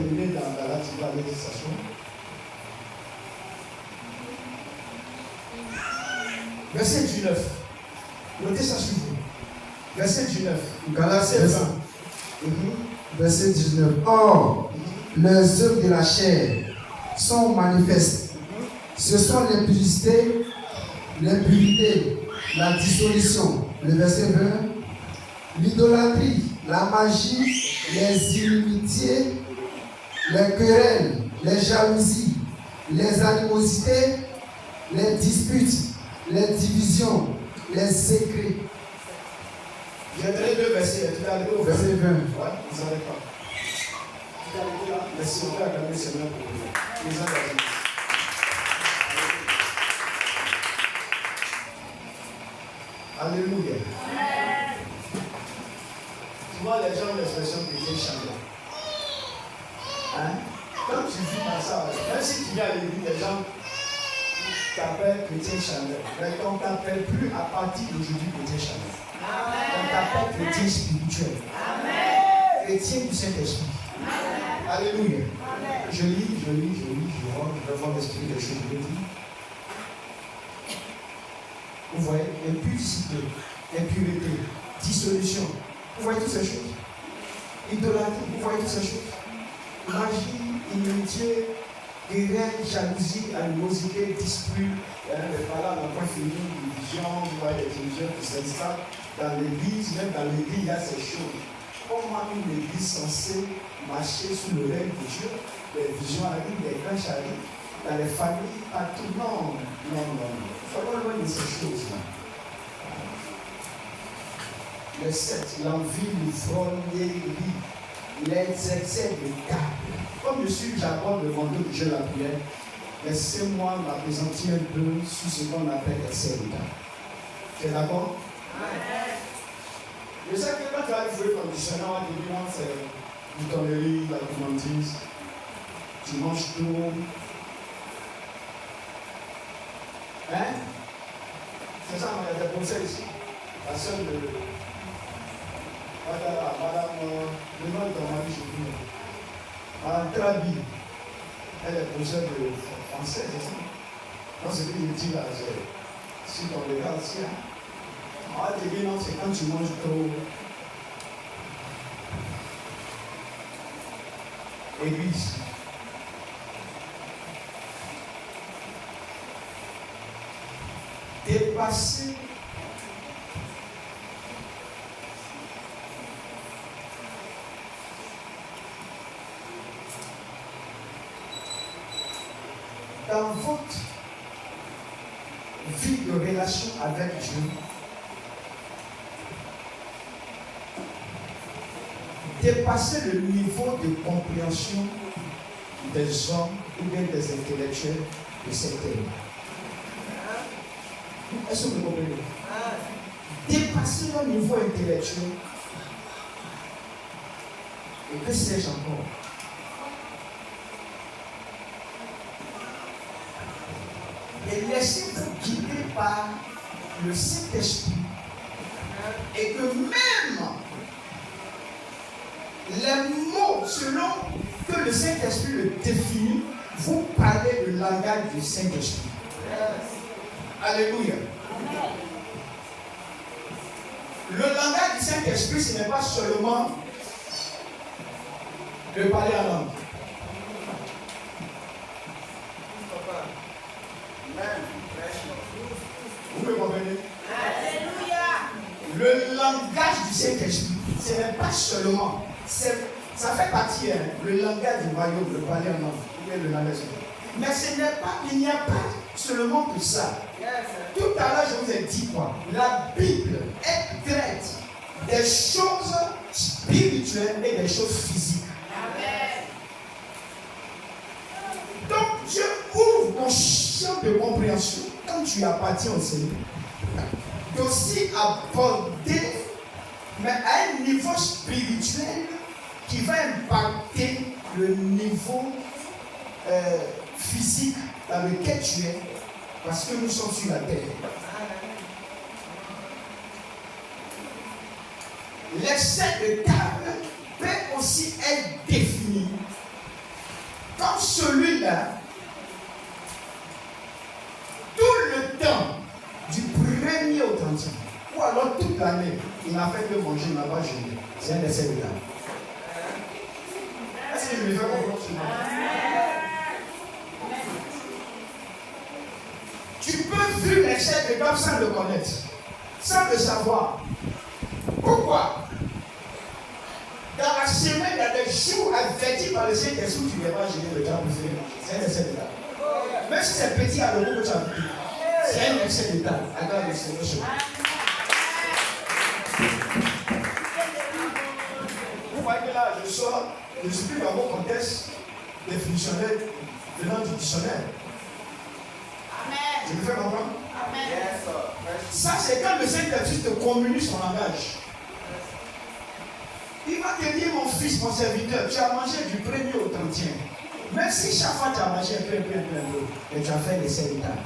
terminer dans Galates, il va aller s'asseoir. Verset 19. Notez ça sur vous. Verset 19. Galates 20. Verset 19. Or, les œuvres de la chair sont manifestes. Ce sont l'impudicité, l'impureté, la dissolution. Le verset 20. L'idolâtrie, la magie, les inimitiés, les querelles, les jalousies, les animosités, les disputes, les divisions, les secrets. J'ai donné 2 versets. Tu as au Verset 20. Ouais, vous savez pas. Tu as arrêté là. Mais si on peut accorder c'est même pour vous. Les gens Alléluia. Souvent les gens ont l'expression chrétien chanteur. Hein? Quand tu vis dans ça, même si tu viens à l'église, les gens t'appellent chrétien chanteur. Mais on ne t'appelle plus à partir d'aujourd'hui chrétien chanteur. On t'appelle chrétien spirituel. Chrétien du Saint-Esprit. Alléluia. Je lis, je vois l'esprit des choses. Je dis. Vous voyez, impudicité, impureté, dissolution. Vous voyez toutes ces choses. Idolâtrie, vous voyez toutes ces choses. Magie, inimitié, querelle, jalousie, animosité, dispute. Les paroles n'ont pas fini, division, vous voyez les divisions qui s'installent dans l'église, même dans l'église, il y a ces choses. Comment une église censée marcher sous le règne de Dieu, les visions arrivent, les crèches arrivent, dans les familles, partout. Non. Il faut loin de ces choses-là. Les 7, l'envie, l'ivrognerie, les excès de table. Comme j'aborde le vendredi de Dieu la prière, laissez-moi m'appesantir un peu sur ce qu'on appelle excès de table. Tu es d'accord? Je sais que quand tu vas jouer comme dictionnaire, évidemment, c'est du tonnerie, la gourmandise, tu manges tout. Hein? C'est ça, il y a des conseils ici. La seule de. Madame, le nom de ton mari, je dis. Madame Trabi, elle est professeure de français, c'est ça? Non, c'est ce que je dis là, si on regarde ici, hein? te dit non, c'est quand tu manges trop. Église. Dépasser dans votre vie de relation avec Dieu, dépasser le niveau de compréhension des hommes ou bien des intellectuels de cette terre. Est-ce que vous comprenez? Dépasser le niveau intellectuel. Et que sais-je encore? Et laissez-vous guider par le Saint-Esprit. Et que même les mots, selon que le Saint-Esprit le définit, vous parlez le langage du Saint-Esprit. Alléluia. Le langage du Saint-Esprit, ce n'est pas seulement de parler en langue. Vous me comprenez? Alléluia. Le langage du Saint-Esprit, ce n'est pas seulement, ça fait partie, le langage du royaume, de parler en langue, ou bien le langage. Mais ce n'est pas, il n'y a pas seulement que ça. Tout à l'heure, je vous ai dit quoi? La Bible traite des choses spirituelles et des choses physiques. Amen. Donc, Dieu ouvre ton champ de compréhension quand tu appartiens au Seigneur. D'aussi aborder, mais à un niveau spirituel qui va impacter le niveau physique dans lequel tu es, parce que nous sommes sur la terre. L'excès de table peut aussi être défini comme celui-là, tout le temps, du 1er au 30e, ou alors toute l'année, il n'a fait que manger, il n'a pas jeûné. C'est un essai de là. Est-ce que je me fais comprendre ce matin? Tu peux vivre les chefs d'étape sans le connaître, sans le savoir. Pourquoi? Dans la semaine, il y a des jours avertis par le Saint-Esprit où tu ne vas pas gérer le temps pour faire. C'est un excès d'état. Même si c'est petit à l'euro que tu as pris, c'est un excès d'état. Regarde le Seigneur. Vous voyez que là, je sors, je ne suis plus dans mon contexte définitionnel venant du dictionnaire. Je me fais comprendre? Ça, c'est quand le Saint-Esprit te communique son langage. Il va te dire, mon fils, mon serviteur, tu as mangé du 1er au 30e. Même si chaque fois tu as mangé un peu, mais tu as fait l'essai d'état.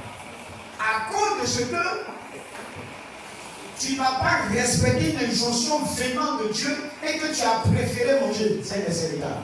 À cause de ce que tu n'as pas respecté une injonction venant de Dieu et que tu as préféré manger, c'est l'essai d'état.